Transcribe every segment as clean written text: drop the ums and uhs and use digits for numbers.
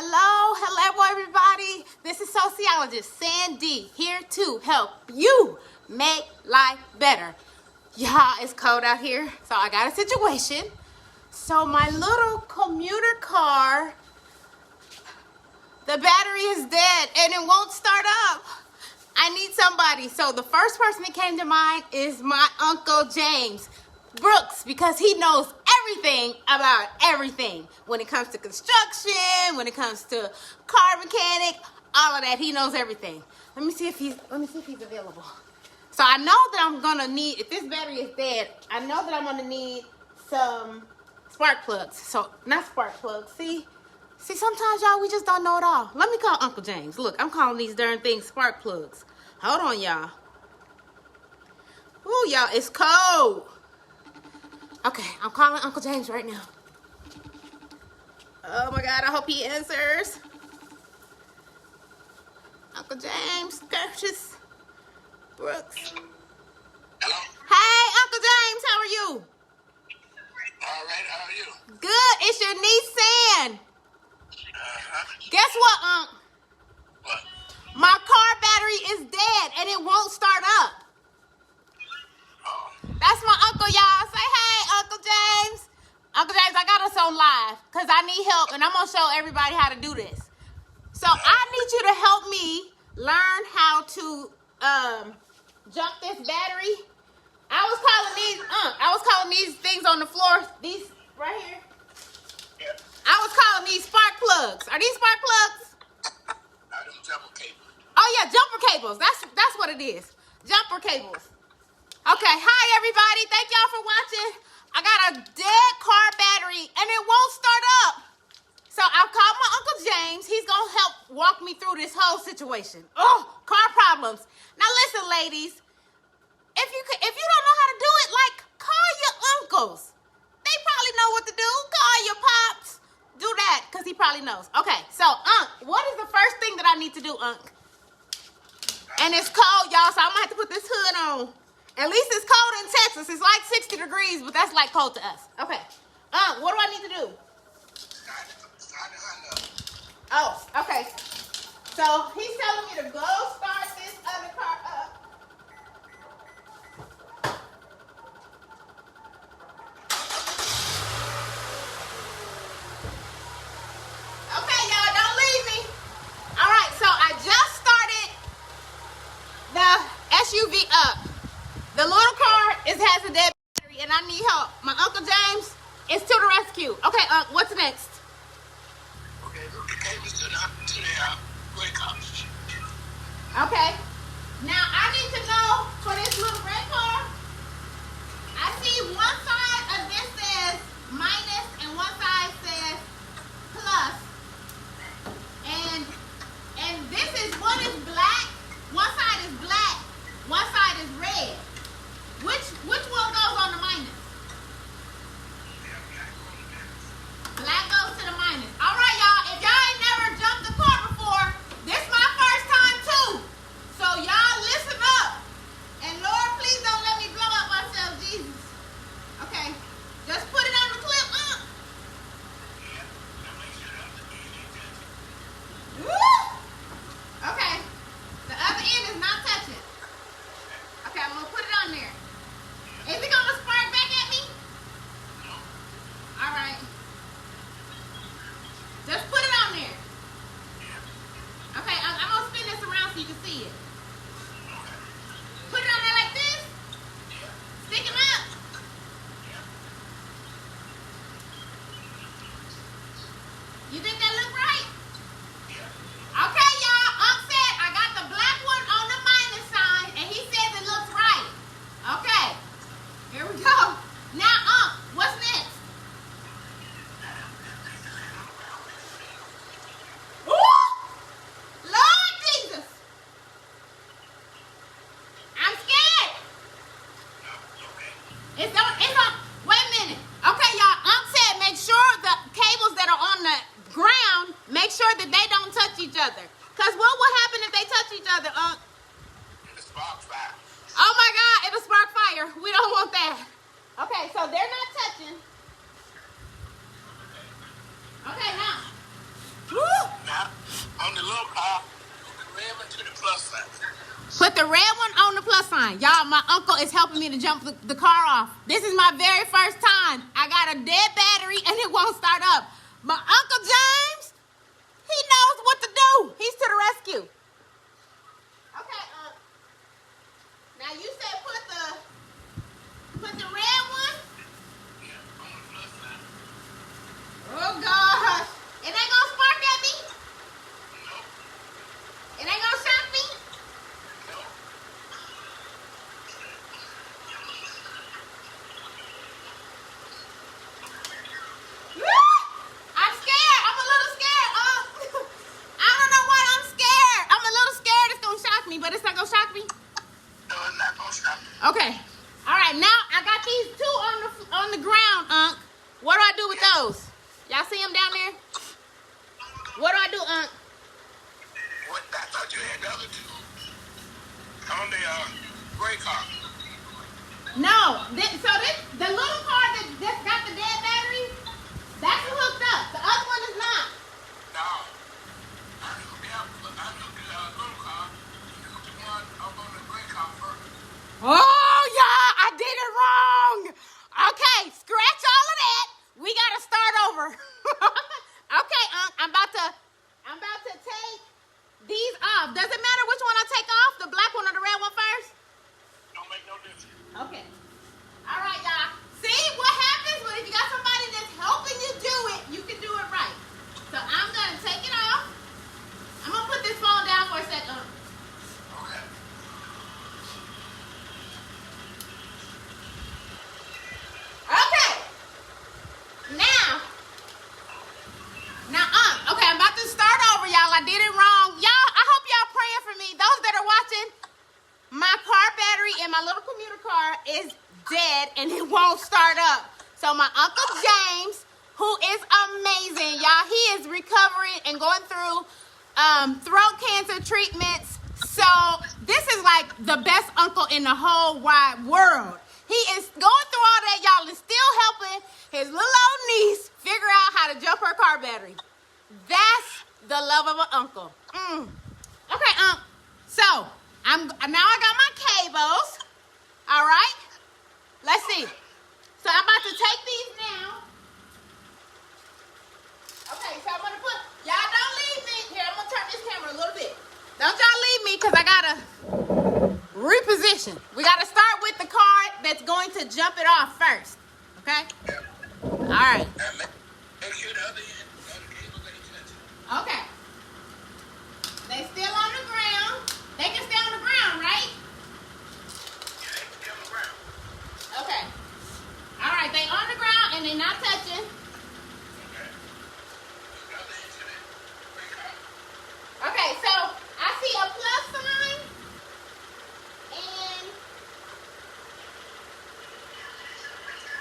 Hello everybody. This is sociologist Sandy here to help you make life better. Y'all, it's cold out here, so I got a situation. So my little commuter car, the battery is dead and it won't start up. I need somebody. So the first person that came to mind is my Uncle James Brooks, because he knows everything about everything when it comes to construction, when it comes to car mechanic, all of that. He knows everything. Let me see if he's available. So I know that I'm gonna need, if this battery is dead, I know that I'm gonna need some spark plugs. So not spark plugs. See, sometimes y'all, we just don't know it all. Let me call Uncle James. Look, I'm calling these darn things spark plugs. Hold on, y'all. Ooh, y'all, it's cold. Okay, I'm calling Uncle James right now. Oh my God, I hope he answers. Uncle James Curtis Brooks. Hello? Hey, Uncle James, how are you? All right, how are you? Good, it's your niece San. Guess what, Unc? What? My car battery is dead and it won't start up. Oh. That's my uncle, y'all. Say hey, Uncle James. Uncle James, I got us on live because I need help and I'm going to show everybody how to do this. So I need you to help me learn how to jump this battery. I was calling these things on the floor, these right here. Yeah. I was calling these spark plugs. Are these spark plugs? Them jumper cables. Oh yeah, jumper cables. That's what it is. Jumper cables. Okay, hi everybody. Thank y'all for watching. I got a dead car battery and it won't start up. So I'll call my Uncle James. He's gonna help walk me through this whole situation. Oh, car problems. Now listen, ladies. If you don't know how to do it, like, call your uncles. They probably know what to do. Call your pops. Do that, because he probably knows. Okay, so, Unc, what is the first thing that I need to do, Unc? And it's cold, y'all, so I'm going to have to put this hood on. At least it's cold in Texas. It's like 60 degrees, but that's like cold to us. Okay. What do I need to do? Start the Honda up. Oh, okay. So, he's telling me to go start this other car up. Okay, y'all, don't leave me. All right, so I just started the SUV up. The little car has a dead battery, and I need help. My Uncle James is to the rescue. Okay, what's next? Okay, look the cables to the breakers. Okay. Now, I need to know for this little red car, I see one side of this says minus and one side says plus. And this is, one is black, one side is black, one side is red. Which one goes on the minus? Black goes to the minus. All right, y'all. If y'all ain't never jumped the car before, this my first time too. So y'all listen up. And Lord, please don't let me blow up myself, Jesus. Okay. Just put it on the clip, the red one on the plus sign. Y'all, my uncle is helping me to jump the car off. This is my very first time. I got a dead battery and it won't start up. My Uncle James, he knows what to do. He's to the rescue. Okay, now you said put the red one. Oh gosh. It ain't gonna spark at me? It ain't gonna shock me? I'm scared. I'm a little scared. I don't know why I'm scared. I'm a little scared it's gonna shock me, but it's not gonna shock me. No, it's not gonna stop me. Okay. All right. Now I got these two on the ground, Unc. What do I do with those? Y'all see them down there? What do I do, Unc? What? I thought you had the other two on the gray car. No. The little car that got the dead battery, that's hooked up. The other one is not. No. I took the little car. You took the one up on the gray car first. Oh, yeah, I did it wrong. Okay, scratch all of that. We got to start over. Okay, I'm about to take these off. Does it matter which one I take off? The black one or the red one first? Don't make no difference. Okay. All right, y'all. See what happens when if you got somebody that's helping you do it, you can do it right. So I'm going to take it off. I'm going to put this phone down for a second. Okay. Okay. Now, okay, I'm about to start over, y'all. I did it wrong. Y'all, I hope y'all praying for me. Those that are watching, my car battery in my little commuter car is dead and it won't start up. So my Uncle James, who is amazing, y'all, he is recovering and going through throat cancer treatments. So this is like the best uncle in the whole wide world. He is going through all that, y'all, and still helping his little old niece figure out how to jump her car battery. That's the love of an uncle. Okay, so now I got my cables. All right, let's see. So I'm about to take these now. Okay, so I'm gonna put, y'all don't leave me. Here, I'm gonna turn this camera a little bit. Don't y'all leave me because I gotta reposition. We gotta start with the card that's going to jump it off first. Okay? All right. Make sure the other cable ain't touching. Okay. They still on the ground. They can stay on the ground, right? Yeah, they can stay on the ground. Okay. All right, they on the ground and they're not touching. Okay. The other end to that gray car. Okay, so I see a plus sign and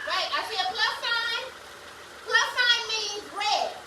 wait, I see a plus sign. Plus sign means red.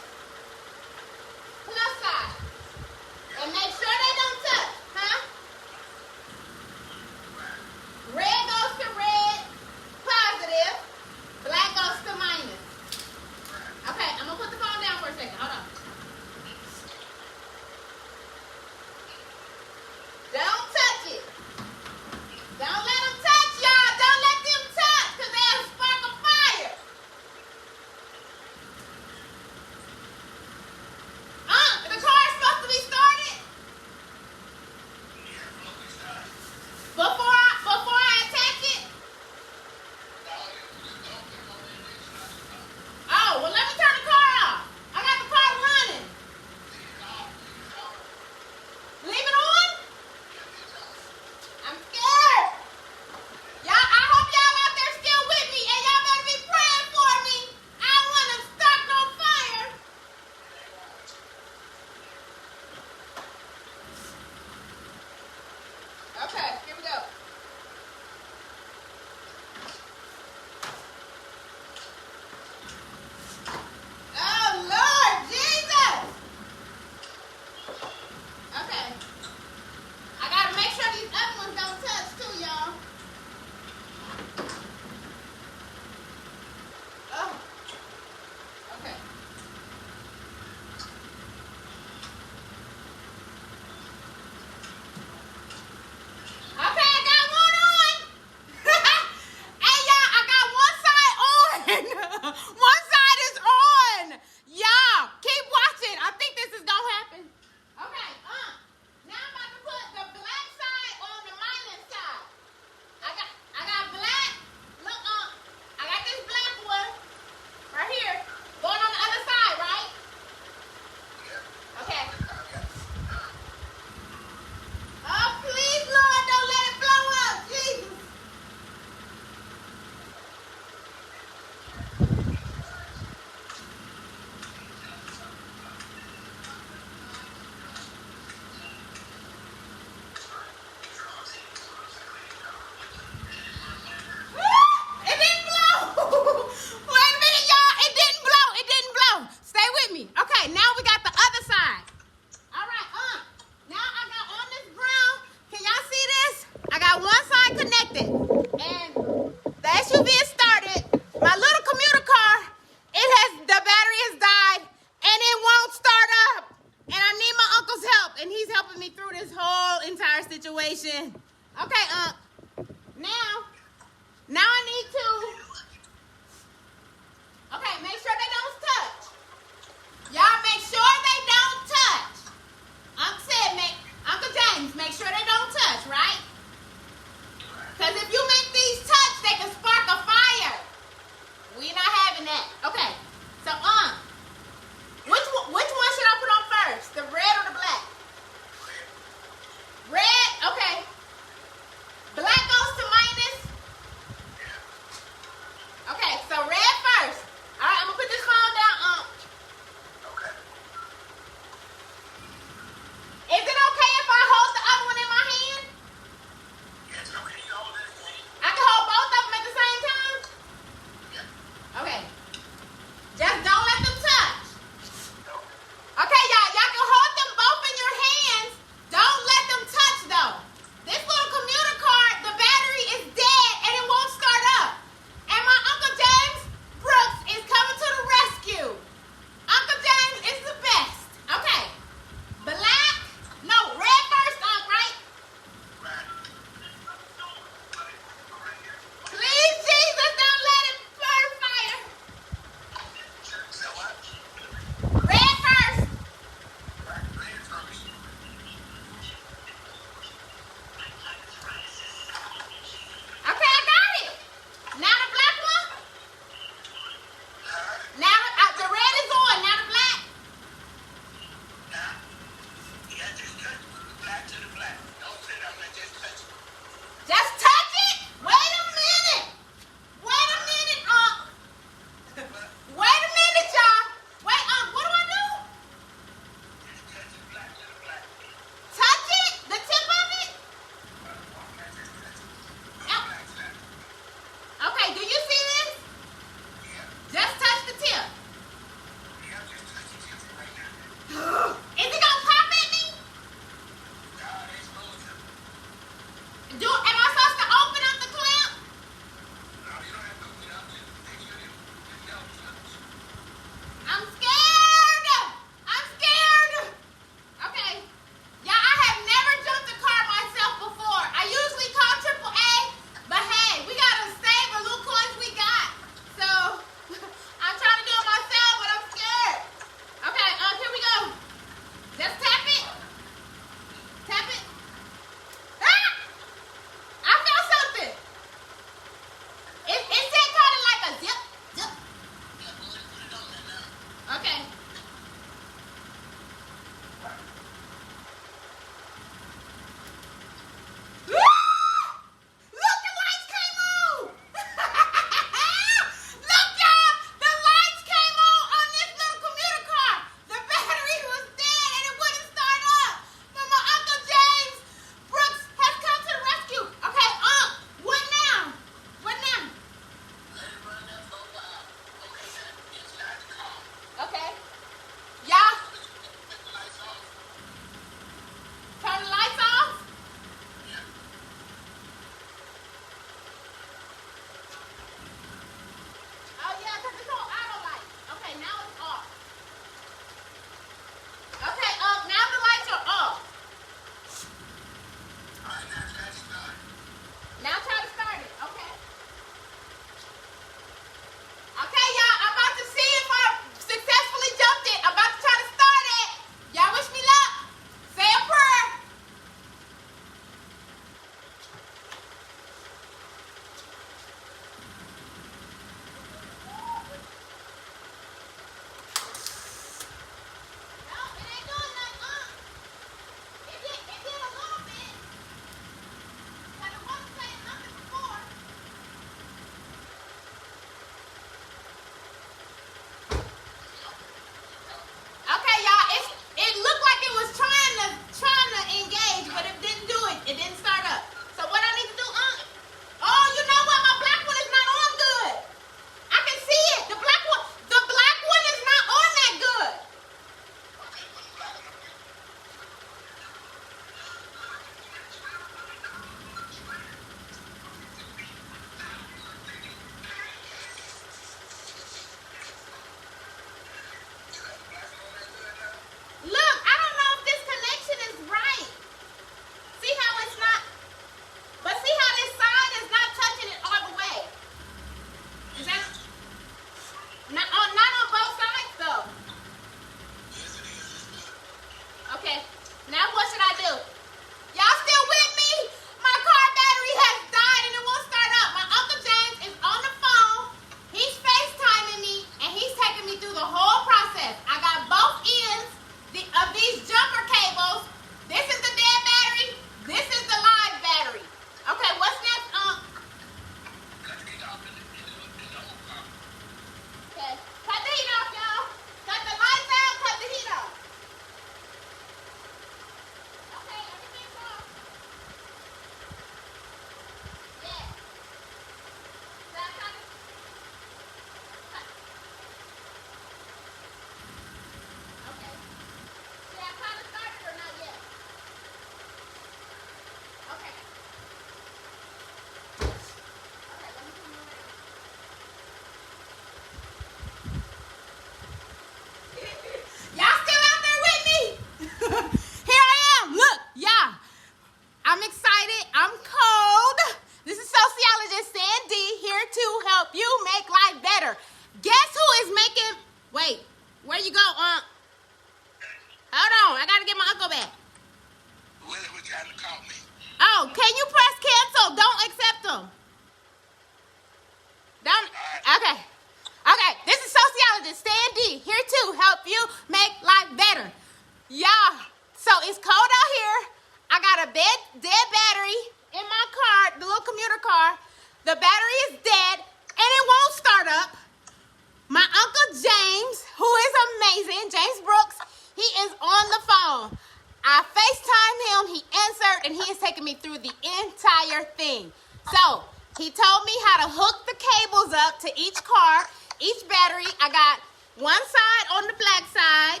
amazing. James Brooks, he is on the phone. I FaceTimed him, he answered, and he is taking me through the entire thing. So, he told me how to hook the cables up to each car, each battery. I got one side on the black side,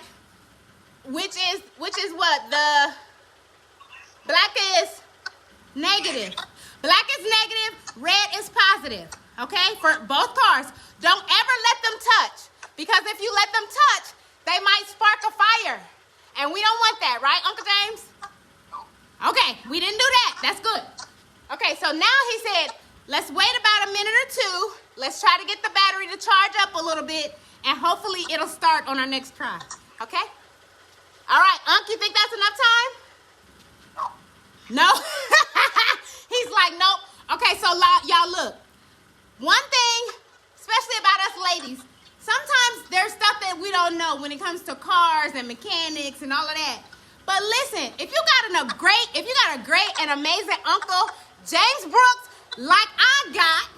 which is what? The black is negative. Black is negative, red is positive, okay? For both cars. Don't ever let them touch, because if you let them touch, they might spark a fire. And we don't want that, right, Uncle James? Okay, we didn't do that. That's good. Okay, so now he said, let's wait about a minute or two. Let's try to get the battery to charge up a little bit, and hopefully it'll start on our next try, okay? All right, Unc, you think that's enough time? No? He's like, nope. Okay, so y'all look. One thing, especially about us ladies, sometimes there's stuff that we don't know when it comes to cars and mechanics and all of that. But listen, if you got a great and amazing uncle, James Brooks, like I got,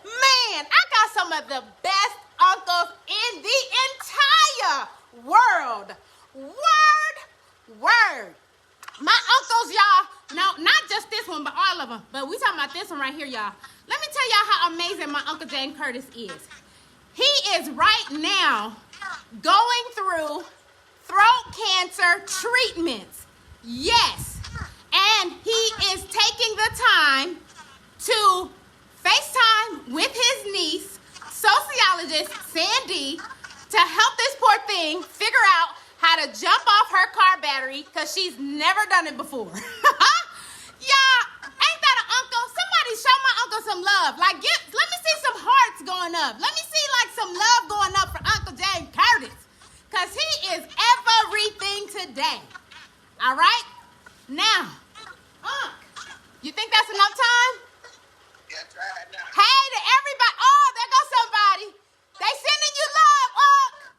man, I got some of the best uncles in the entire world. Word. My uncles, y'all, no, not just this one, but all of them. But we talking about this one right here, y'all. Let me tell y'all how amazing my Uncle James Curtis is. He is right now going through throat cancer treatments. Yes. And he is taking the time to FaceTime with his niece, sociologist Sandy, to help this poor thing figure out how to jump off her car battery, because she's never done it before. Yeah, ain't that an uncle? Somebody show my uncle some love. Like, let me see some hearts going up. Let me see, like, some love going up for Uncle James Curtis, because he is everything today. All right? Now, Unc, you think that's enough time? Yeah, try it now. Hey to everybody. Oh, there goes somebody. They sending you love, Unc.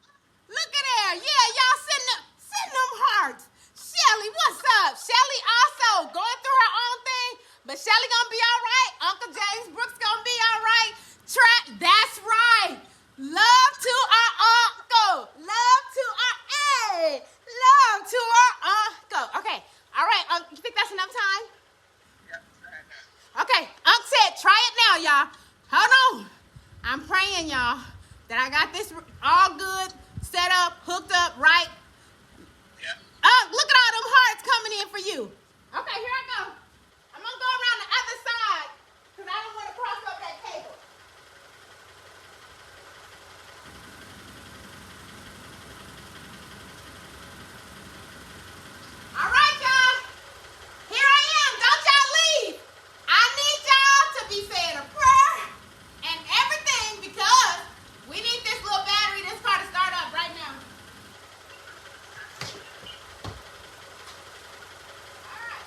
Look at there. Yeah, y'all send them hearts. Shelly, what's up? Shelly also going through her own thing, but Shelly gonna be all right. Uncle James Brooks gonna be all right. That's right. Love to our uncle. Love to our uncle. Okay. All right, Uncle, you think that's enough time? Yeah, try it now. Okay, Unc said, try it now, y'all. Hold on. I'm praying, y'all, that I got this all good, set up, hooked up, right? Yeah. Look at all them hearts coming in for you. Okay, here I go. I'm going to go around the other side, because I don't want to cross up that cable. All right, y'all. Here I am. Don't y'all leave. I need y'all to be saying a prayer and everything, because we need this little battery, this car, to start up right now. All right.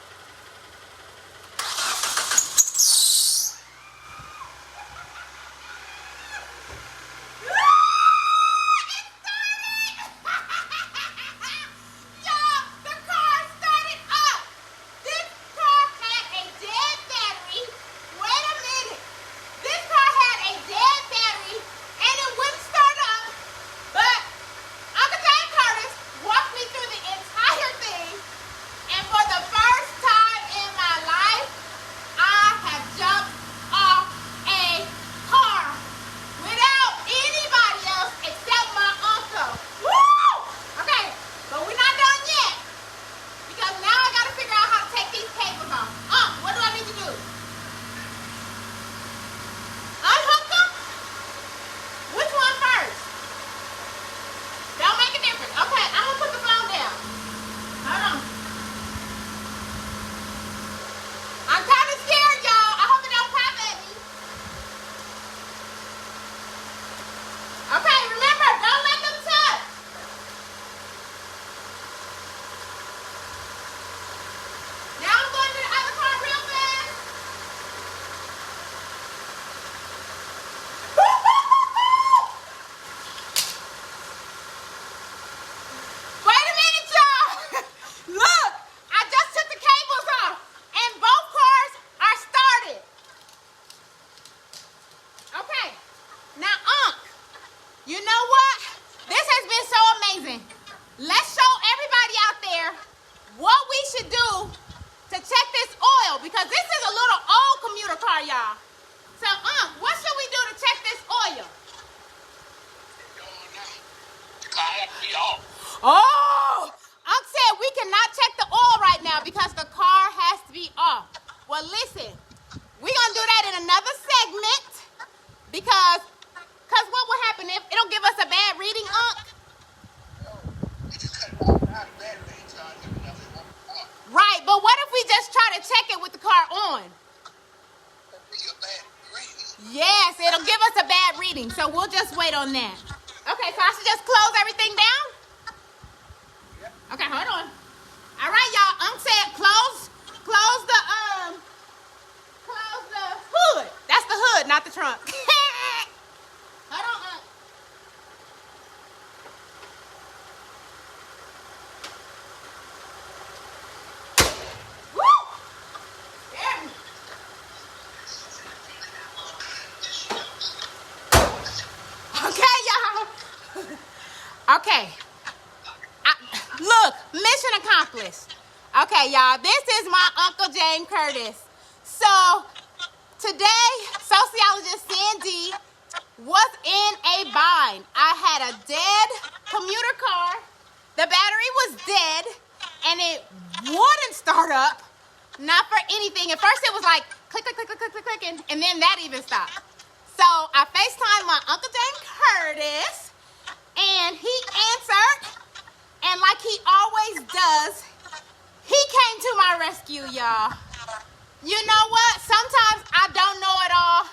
amazing. Let's show everybody out there what we should do to check this oil, because this is a little old commuter car, y'all. So, what should we do to check this oil? The car has to be off. Oh, Unc said we cannot check the oil right now because the car has to be off. Well, listen, we're going to do that in another segment because what will happen if it don't give us a bad reading, Unc? If you cut it off now, the battery ain't charged up enough, it won't work. Right, but what if we just try to check it with the car on? It'll be a bad reading. Yes, it'll give us a bad reading, so we'll just wait on that. Okay, so I should just close everything down? Yep. Okay, hold on. All right, y'all. Unc said close the hood. That's the hood, not the trunk. Hold on, Unc. Woo! There. Okay, y'all. Okay. Look, mission accomplished. Okay, y'all, this is my Uncle James Curtis. So, today, sociologist Sandy was in a bind. I had a dead commuter car, the battery was dead, and it wouldn't start up, not for anything. At first, it was like click, click, click, click, click, click, click, and then that even stopped. So, I FaceTimed my Uncle James Curtis, and he answered. And like he always does, he came to my rescue, y'all. You know what? Sometimes I don't know it all.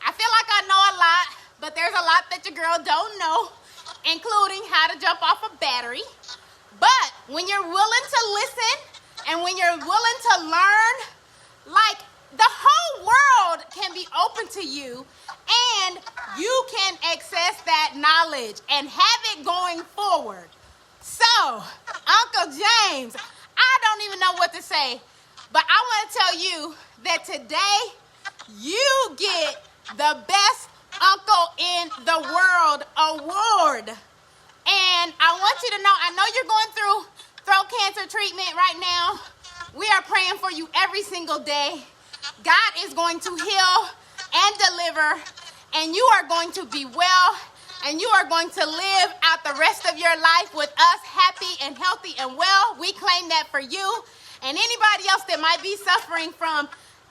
I feel like I know a lot, but there's a lot that your girl don't know, including how to jump off a battery. But when you're willing to listen and when you're willing to learn, like the whole world can be open to you and you can access that knowledge and have it going forward. So, Uncle James, I don't even know what to say, but I want to tell you that today you get the Best Uncle in the World award. And I want you to know, I know you're going through throat cancer treatment right now. We are praying for you every single day. God is going to heal and deliver, and you are going to be well. And you are going to live out the rest of your life with us happy and healthy and well. We claim that for you and anybody else that might be suffering from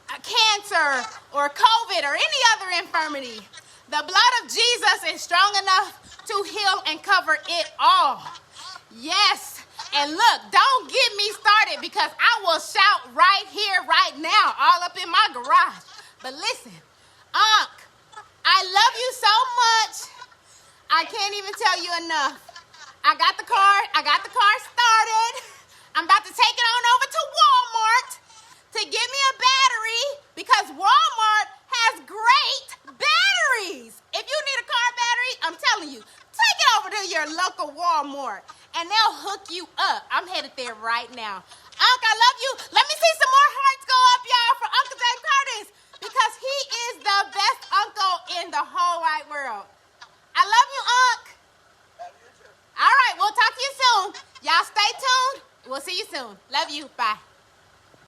cancer or COVID or any other infirmity. The blood of Jesus is strong enough to heal and cover it all. Yes. And look, don't get me started because I will shout right here, right now, all up in my garage. But listen, Unc, I love you so much. I can't even tell you enough. I got the car started. I'm about to take it on over to Walmart to get me a battery because Walmart has great batteries. If you need a car battery, I'm telling you, take it over to your local Walmart and they'll hook you up. I'm headed there right now. Unc, I love you. Let me see some more hearts go up, y'all, for Uncle James Curtis because he is the best uncle in the whole wide world. I love you, Unc. Love you too. All right, we'll talk to you soon. Y'all stay tuned. We'll see you soon. Love you. Bye.